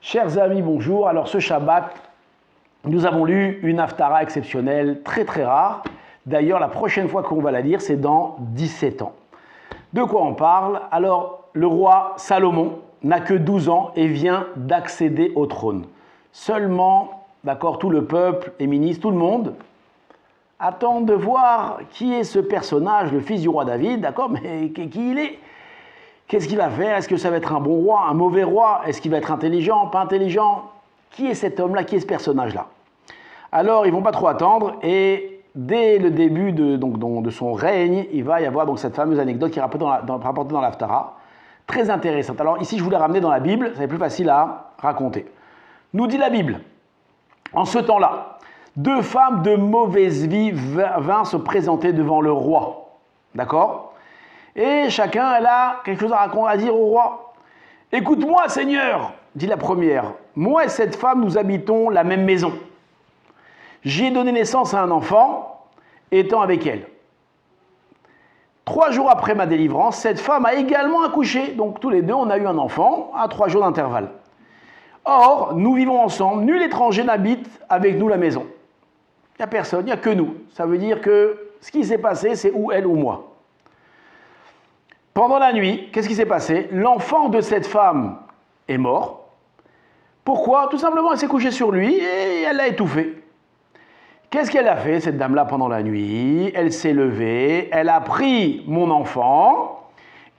Chers amis, bonjour. Alors ce Shabbat, nous avons lu une Haftara exceptionnelle, très très rare. D'ailleurs, la prochaine fois qu'on va la lire, c'est dans 17 ans. De quoi on parle? Alors, le roi Salomon n'a que 12 ans et vient d'accéder au trône. Seulement, d'accord, tout le peuple et ministres, tout le monde, attend de voir qui est ce personnage, le fils du roi David, d'accord, mais qui il est? Qu'est-ce qu'il va faire? Est-ce que ça va être un bon roi, un mauvais roi? Est-ce qu'il va être intelligent, pas intelligent? Qui est cet homme-là? Qui est ce personnage-là? Alors, ils ne vont pas trop attendre et dès le début de son règne, il va y avoir donc cette fameuse anecdote qui est rapportée dans l'Haftara, très intéressante. Alors ici, je voulais ramener dans la Bible, ça va être plus facile à raconter. Nous dit la Bible, en ce temps-là, 2 femmes de mauvaise vie vinrent se présenter devant le roi. D'accord? Et chacun, elle a quelque chose à dire au roi. « Écoute-moi, Seigneur, dit la première, moi et cette femme, nous habitons la même maison. J'ai donné naissance à un enfant, étant avec elle. 3 jours après ma délivrance, cette femme a également accouché. Donc tous les deux, on a eu un enfant à 3 jours d'intervalle. Or, nous vivons ensemble, nul étranger n'habite avec nous la maison. Il n'y a personne, il n'y a que nous. Ça veut dire que ce qui s'est passé, c'est ou elle ou moi. Pendant la nuit, qu'est-ce qui s'est passé? L'enfant de cette femme est mort. Pourquoi? Tout simplement, elle s'est couchée sur lui et elle l'a étouffé. Qu'est-ce qu'elle a fait, cette dame-là, pendant la nuit? Elle s'est levée, elle a pris mon enfant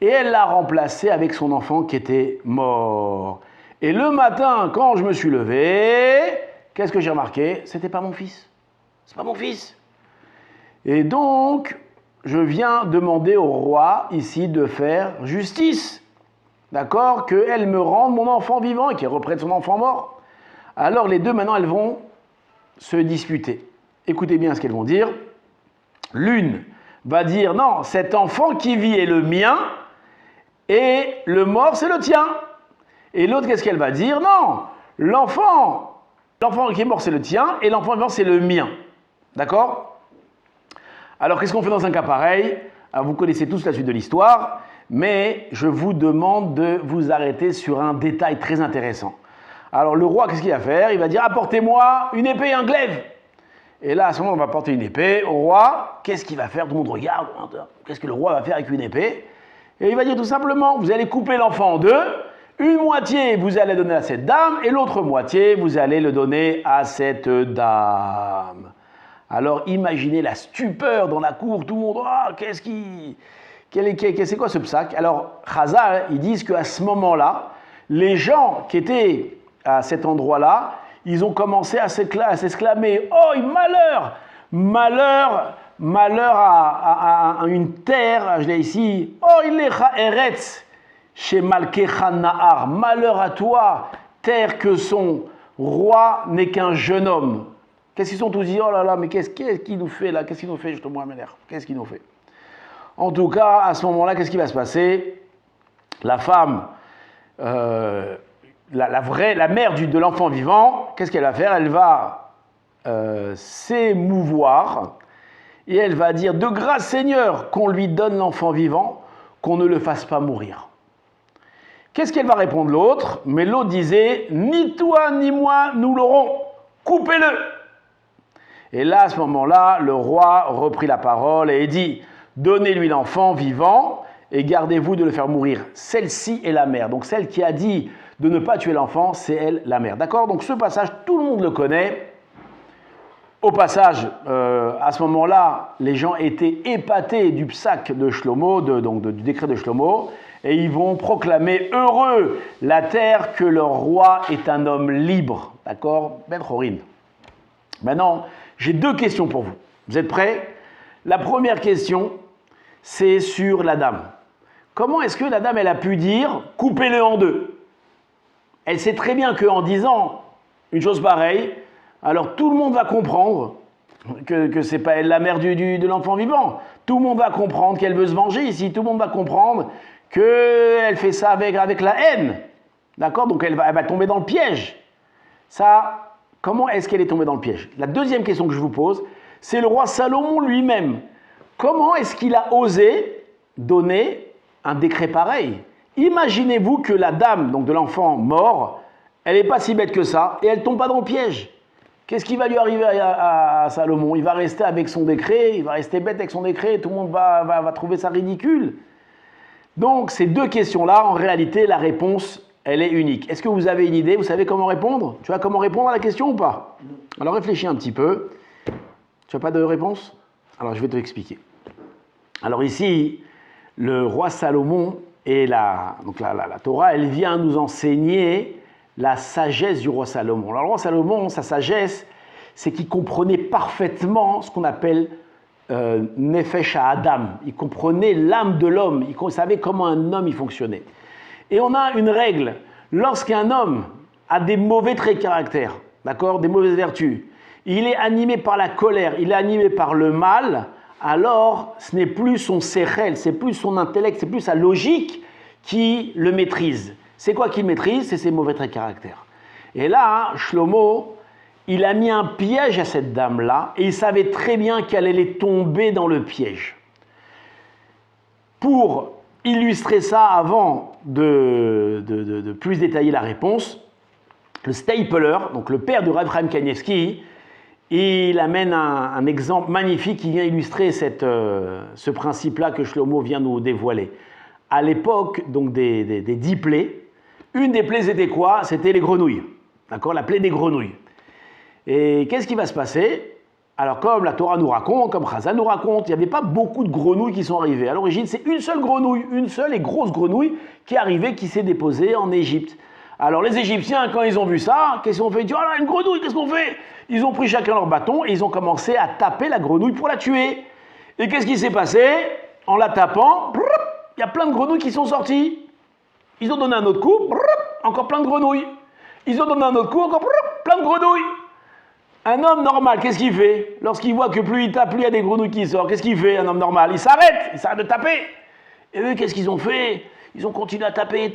et elle l'a remplacé avec son enfant qui était mort. Et le matin, quand je me suis levé, qu'est-ce que j'ai remarqué? C'était pas mon fils. C'est pas mon fils. Et donc, je viens demander au roi ici de faire justice. D'accord? Qu'elle me rende mon enfant vivant et qu'elle reprenne son enfant mort. Alors les deux, maintenant, elles vont se disputer. Écoutez bien ce qu'elles vont dire. L'une va dire, non, cet enfant qui vit est le mien et le mort, c'est le tien. Et l'autre, qu'est-ce qu'elle va dire? Non, l'enfant qui est mort, c'est le tien et l'enfant vivant, c'est le mien. D'accord? Alors, qu'est-ce qu'on fait dans un cas pareil? Alors, vous connaissez tous la suite de l'histoire, mais je vous demande de vous arrêter sur un détail très intéressant. Alors, le roi, qu'est-ce qu'il va faire? Il va dire, apportez-moi une épée et un glaive. Et là, à ce moment, on va apporter une épée au roi. Qu'est-ce qu'il va faire? Tout le monde regarde. Qu'est-ce que le roi va faire avec une épée? Et il va dire tout simplement, vous allez couper l'enfant en 2. Une moitié, vous allez donner à cette dame, et l'autre moitié, vous allez le donner à cette dame. Alors imaginez la stupeur dans la cour, tout le monde, oh, c'est quoi ce psaque? Alors Chazal, ils disent qu'à ce moment-là, les gens qui étaient à cet endroit-là, ils ont commencé à s'exclamer, oh malheur, malheur à une terre, je l'ai ici, oh ilecha eretz, chez Malkecha Nahar, malheur à toi, terre que son roi n'est qu'un jeune homme. Qu'est-ce qu'ils sont tous dit? Oh là là, mais qu'est-ce qu'il nous fait là? Qu'est-ce qu'il nous fait, justement, Améler? Qu'est-ce qu'il nous fait? En tout cas, à ce moment-là, qu'est-ce qui va se passer? La femme, la mère de l'enfant vivant, qu'est-ce qu'elle va faire? Elle va s'émouvoir et elle va dire, de grâce Seigneur, qu'on lui donne l'enfant vivant, qu'on ne le fasse pas mourir. Qu'est-ce qu'elle va répondre l'autre? Mais l'autre disait, ni toi ni moi, nous l'aurons, coupez-le. Et là, à ce moment-là, le roi reprit la parole et dit, donnez-lui l'enfant vivant et gardez-vous de le faire mourir. Celle-ci est la mère. Donc celle qui a dit de ne pas tuer l'enfant, c'est elle la mère. D'accord? Donc ce passage, tout le monde le connaît. Au passage, à ce moment-là, les gens étaient épatés du psaque de Shlomo, du décret de Shlomo, et ils vont proclamer heureux la terre que leur roi est un homme libre. D'accord? Ben Chorin. Maintenant, j'ai 2 questions pour vous. Vous êtes prêts? La première question, c'est sur la dame. Comment est-ce que la dame, elle a pu dire « coupez-le en 2 » Elle sait très bien qu'en disant une chose pareille, alors tout le monde va comprendre que ce n'est pas elle la mère de l'enfant vivant. Tout le monde va comprendre qu'elle veut se venger ici. Tout le monde va comprendre qu'elle fait ça avec la haine. D'accord? Donc elle va tomber dans le piège. Ça... Comment est-ce qu'elle est tombée dans le piège? La deuxième question que je vous pose, c'est le roi Salomon lui-même. Comment est-ce qu'il a osé donner un décret pareil? Imaginez-vous que la dame, donc de l'enfant mort, elle n'est pas si bête que ça, et elle ne tombe pas dans le piège. Qu'est-ce qui va lui arriver à Salomon? Il va rester avec son décret, il va rester bête avec son décret, tout le monde va trouver ça ridicule. Donc, ces deux questions-là, en réalité, la réponse, elle est unique. Est-ce que vous avez une idée? Vous savez comment répondre? Tu vois comment répondre à la question ou pas? Alors, réfléchis un petit peu. Tu n'as pas de réponse? Alors, je vais te l'expliquer. Alors ici, le roi Salomon et la Torah, elle vient nous enseigner la sagesse du roi Salomon. Alors, le roi Salomon, sa sagesse, c'est qu'il comprenait parfaitement ce qu'on appelle Nefesh Adam. Il comprenait l'âme de l'homme. Il savait comment un homme il fonctionnait. Et on a une règle. Lorsqu'un homme a des mauvais traits de caractère, d'accord, des mauvaises vertus, il est animé par la colère, il est animé par le mal, alors ce n'est plus son sérel, c'est plus son intellect, c'est plus sa logique qui le maîtrise. C'est quoi qu'il maîtrise? C'est ses mauvais traits de caractère. Et là, Shlomo, il a mis un piège à cette dame-là, et il savait très bien qu'elle allait tomber dans le piège. Pour illustrer ça, avant de plus détailler la réponse, le Stapler, donc le père de Rav Chaim Kanievski, il amène un exemple magnifique qui vient illustrer ce principe-là que Shlomo vient nous dévoiler. À l'époque donc des 10 plaies, une des plaies c'était quoi? C'était les grenouilles, d'accord, la plaie des grenouilles. Et qu'est-ce qui va se passer? Alors comme la Torah nous raconte, comme Chazal nous raconte, il n'y avait pas beaucoup de grenouilles qui sont arrivées. À l'origine, c'est une seule grenouille, une seule et grosse grenouille qui est arrivée, qui s'est déposée en Égypte. Alors les Égyptiens, quand ils ont vu ça, qu'est-ce qu'ils ont fait? Ils ont dit, oh là, une grenouille, qu'est-ce qu'on fait? Ils ont pris chacun leur bâton et ils ont commencé à taper la grenouille pour la tuer. Et qu'est-ce qui s'est passé? En la tapant, il y a plein de grenouilles qui sont sorties. Ils ont donné un autre coup, encore plein de grenouilles. Ils ont donné un autre coup, encore plein de grenouilles. Un homme normal, qu'est-ce qu'il fait? Lorsqu'il voit que plus il tape, plus il y a des grenouilles qui sortent, qu'est-ce qu'il fait, un homme normal? Il s'arrête de taper. Et eux, qu'est-ce qu'ils ont fait? Ils ont continué à taper.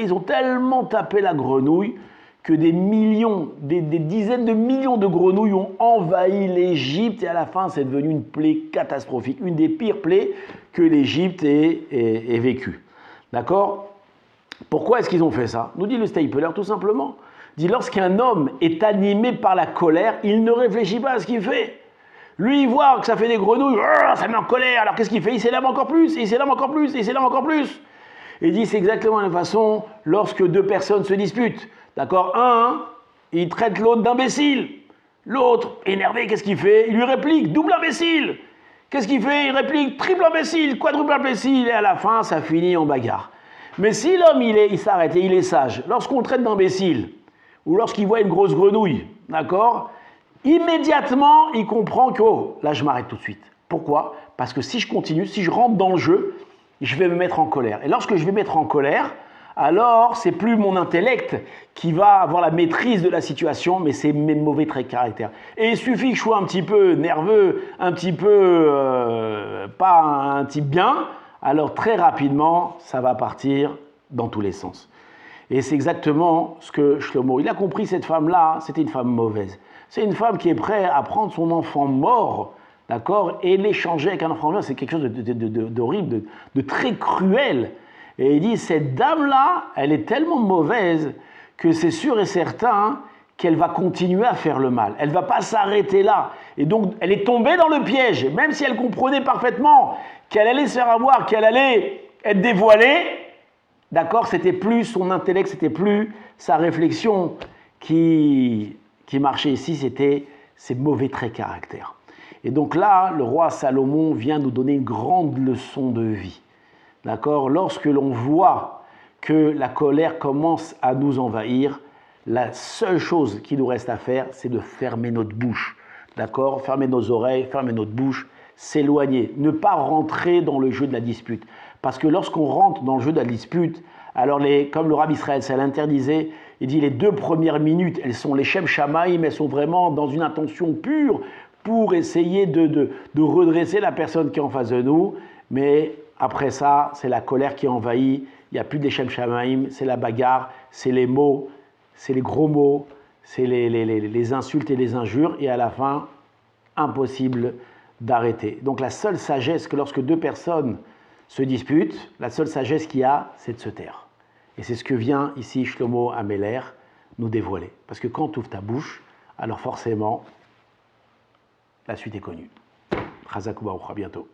Ils ont tellement tapé la grenouille que des millions, des dizaines de millions de grenouilles ont envahi l'Égypte. Et à la fin, c'est devenu une plaie catastrophique, une des pires plaies que l'Égypte ait vécues. D'accord? Pourquoi est-ce qu'ils ont fait ça? Nous dit le Stapler, tout simplement. Dit, lorsqu'un homme est animé par la colère, il ne réfléchit pas à ce qu'il fait. Lui, il voit que ça fait des grenouilles, ça met en colère, alors qu'est-ce qu'il fait? Il s'énerve encore plus, il s'énerve encore plus, il s'énerve encore plus. Et il dit, c'est exactement la même façon lorsque deux personnes se disputent. D'accord? Un, il traite l'autre d'imbécile. L'autre, énervé, qu'est-ce qu'il fait? Il lui réplique, double imbécile. Qu'est-ce qu'il fait? Il réplique, triple imbécile, quadruple imbécile. Et à la fin, ça finit en bagarre. Mais si l'homme, il s'arrête et il est sage, lorsqu'on le traite d'imbécile, ou lorsqu'il voit une grosse grenouille, d'accord, immédiatement, il comprend que, oh, là, je m'arrête tout de suite. Pourquoi? Parce que si je continue, si je rentre dans le jeu, je vais me mettre en colère. Et lorsque je vais me mettre en colère, alors c'est plus mon intellect qui va avoir la maîtrise de la situation, mais c'est mes mauvais traits de caractère. Et il suffit que je sois un petit peu nerveux, un petit peu pas un type bien, alors très rapidement, ça va partir dans tous les sens. Et c'est exactement ce que Shlomo, il a compris, cette femme-là, c'était une femme mauvaise. C'est une femme qui est prête à prendre son enfant mort, d'accord, et l'échanger avec un enfant mort, c'est quelque chose d'horrible, de très cruel. Et il dit, cette dame-là, elle est tellement mauvaise que c'est sûr et certain qu'elle va continuer à faire le mal. Elle ne va pas s'arrêter là. Et donc, elle est tombée dans le piège, même si elle comprenait parfaitement qu'elle allait se faire avoir, qu'elle allait être dévoilée. D'accord, c'était plus son intellect, c'était plus sa réflexion qui marchait ici, c'était ses mauvais traits de caractère. Et donc là, le roi Salomon vient nous donner une grande leçon de vie. D'accord, lorsque l'on voit que la colère commence à nous envahir, la seule chose qui nous reste à faire, c'est de fermer notre bouche. D'accord, fermer nos oreilles, fermer notre bouche, s'éloigner, ne pas rentrer dans le jeu de la dispute. Parce que lorsqu'on rentre dans le jeu de la dispute, alors comme le Rav Israël Salanther interdisait, il dit les 2 premières minutes, elles sont les Shem Shamaïm, elles sont vraiment dans une intention pure pour essayer de redresser la personne qui est en face de nous. Mais après ça, c'est la colère qui envahit, il n'y a plus de Shem Shamaïm, c'est la bagarre, c'est les mots, c'est les gros mots, c'est les insultes et les injures, et à la fin, impossible d'arrêter. Donc la seule sagesse que lorsque 2 personnes se disputent, la seule sagesse qu'il y a, c'est de se taire. Et c'est ce que vient ici Shlomo Ameler nous dévoiler. Parce que quand tu ouvres ta bouche, alors forcément, la suite est connue. Chazak Ubaruch, à bientôt.